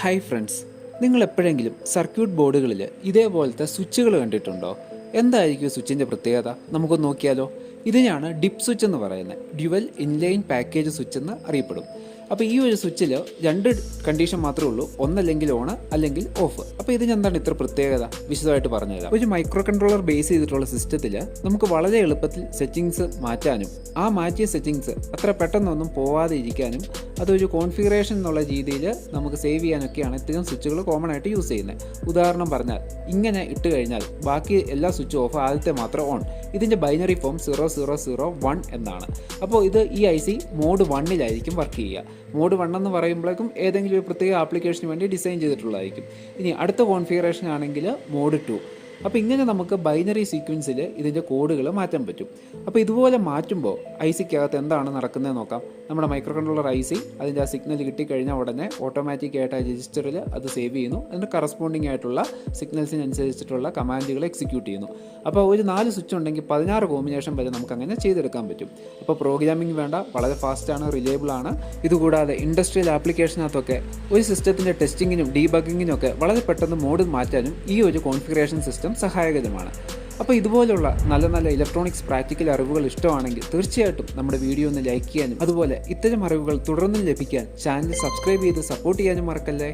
Hi friends, നിങ്ങൾ എപ്പോഴെങ്കിലും circuit ബോർഡുകളിൽ ഇതേപോലത്തെ സ്വിച്ചുകൾ കണ്ടിട്ടുണ്ടോ? എന്തായിരിക്കും സ്വിച്ചിൻ്റെ പ്രത്യേകത? നമുക്കൊന്ന് നോക്കിയാലോ. ഇതിനെയാണ് ഡിപ്പ് സ്വിച്ച് എന്ന് പറയുന്നത്. ഡ്യുവൽ ഇൻലൈൻ പാക്കേജ് സ്വിച്ച് എന്ന് അറിയപ്പെടും. അപ്പോൾ ഈ ഒരു സ്വിച്ചിൽ രണ്ട് കണ്ടീഷൻ മാത്രമേ ഉള്ളൂ, ഒന്നല്ലെങ്കിൽ ഓണ് അല്ലെങ്കിൽ ഓഫ്. അപ്പോൾ ഇതിന് എന്താണ് ഇത്ര പ്രത്യേകത? വിശദമായിട്ട് പറഞ്ഞുതരാം. ഒരു മൈക്രോ കൺട്രോളർ ബേസ് ചെയ്തിട്ടുള്ള സിസ്റ്റത്തിൽ നമുക്ക് വളരെ എളുപ്പത്തിൽ സെറ്റിങ്സ് മാറ്റാനും ആ മാറ്റിയ സെറ്റിങ്സ് അത്ര പെട്ടെന്നൊന്നും പോവാതെ ഇരിക്കാനും അതൊരു കോൺഫിഗറേഷൻ എന്നുള്ള രീതിയിൽ നമുക്ക് സേവ് ചെയ്യാനൊക്കെയാണ് ഇത്തരം സ്വിച്ചുകൾ കോമൺ ആയിട്ട് യൂസ് ചെയ്യുന്നത്. ഉദാഹരണം പറഞ്ഞാൽ ഇങ്ങനെ ഇട്ട് കഴിഞ്ഞാൽ ബാക്കി എല്ലാ സ്വിച്ചും ഓഫ്, ആദ്യത്തെ മാത്രം ഓൺ. ഇതിൻ്റെ ബൈനറി ഫോം 0001 എന്നാണ്. അപ്പോൾ ഇത് ഈ IC മോഡ് 1-ലായിരിക്കും വർക്ക് ചെയ്യുക. മോഡ് 1 എന്ന് പറയുമ്പോഴേക്കും ഏതെങ്കിലും ഒരു പ്രത്യേക ആപ്ലിക്കേഷന് വേണ്ടി ഡിസൈൻ ചെയ്തിട്ടുള്ളതായിരിക്കും. ഇനി അടുത്ത കോൺഫിഗറേഷൻ ആണെങ്കിൽ മോഡ് 2. അപ്പോൾ ഇങ്ങനെ നമുക്ക് ബൈനറി സീക്വൻസിൽ ഇതിൻ്റെ കോഡുകൾ മാറ്റാൻ പറ്റും. അപ്പോൾ ഇതുപോലെ മാറ്റുമ്പോൾ ICക്കകത്ത് എന്താണ് നടക്കുന്നത് നോക്കാം. നമ്മുടെ മൈക്രോ കൺട്രോളർ IC അതിൻ്റെ ആ സിഗ്നൽ കിട്ടിക്കഴിഞ്ഞാൽ ഉടനെ ഓട്ടോമാറ്റിക്കായിട്ട് ആ രജിസ്റ്ററിൽ അത് സേവ് ചെയ്യുന്നു. അതിൻ്റെ കറസ്പോണ്ടിങ് ആയിട്ടുള്ള സിഗ്നൽസിനനുസരിച്ചിട്ടുള്ള കമാൻഡുകൾ എക്സിക്യൂട്ട് ചെയ്യുന്നു. അപ്പോൾ ഒരു 4 സ്വിച്ച് ഉണ്ടെങ്കിൽ 16 കോമ്പിനേഷൻ വരെ നമുക്ക് അങ്ങനെ ചെയ്തെടുക്കാൻ പറ്റും. അപ്പോൾ പ്രോഗ്രാമിംഗ് വേണ്ട, വളരെ ഫാസ്റ്റാണ്, റിലയബിൾ ആണ്. ഇതുകൂടാതെ ഇൻഡസ്ട്രിയൽ ആപ്ലിക്കേഷനകത്തൊക്കെ ഒരു സിസ്റ്റത്തിൻ്റെ ടെസ്റ്റിങ്ങിനും ഡീബഗിങ്ങിനും ഒക്കെ വളരെ പെട്ടെന്ന് മോഡ് മാറ്റാനും ഈ ഒരു കോൺഫിഗറേഷൻ സിസ്റ്റം സഹായകരമാണ്. അപ്പോൾ ഇതുപോലുള്ള നല്ല നല്ല ഇലക്ട്രോണിക്സ് പ്രാക്ടിക്കൽ അറിവുകൾ ഇഷ്ടമാണെങ്കിൽ തീർച്ചയായിട്ടും നമ്മുടെ വീഡിയോ ഒന്ന് ലൈക്ക് ചെയ്യാനും അതുപോലെ ഇത്തരം അറിവുകൾ തുടർന്നും ലഭിക്കാൻ ചാനൽ സബ്സ്ക്രൈബ് ചെയ്ത് സപ്പോർട്ട് ചെയ്യാനും മറക്കല്ലേ.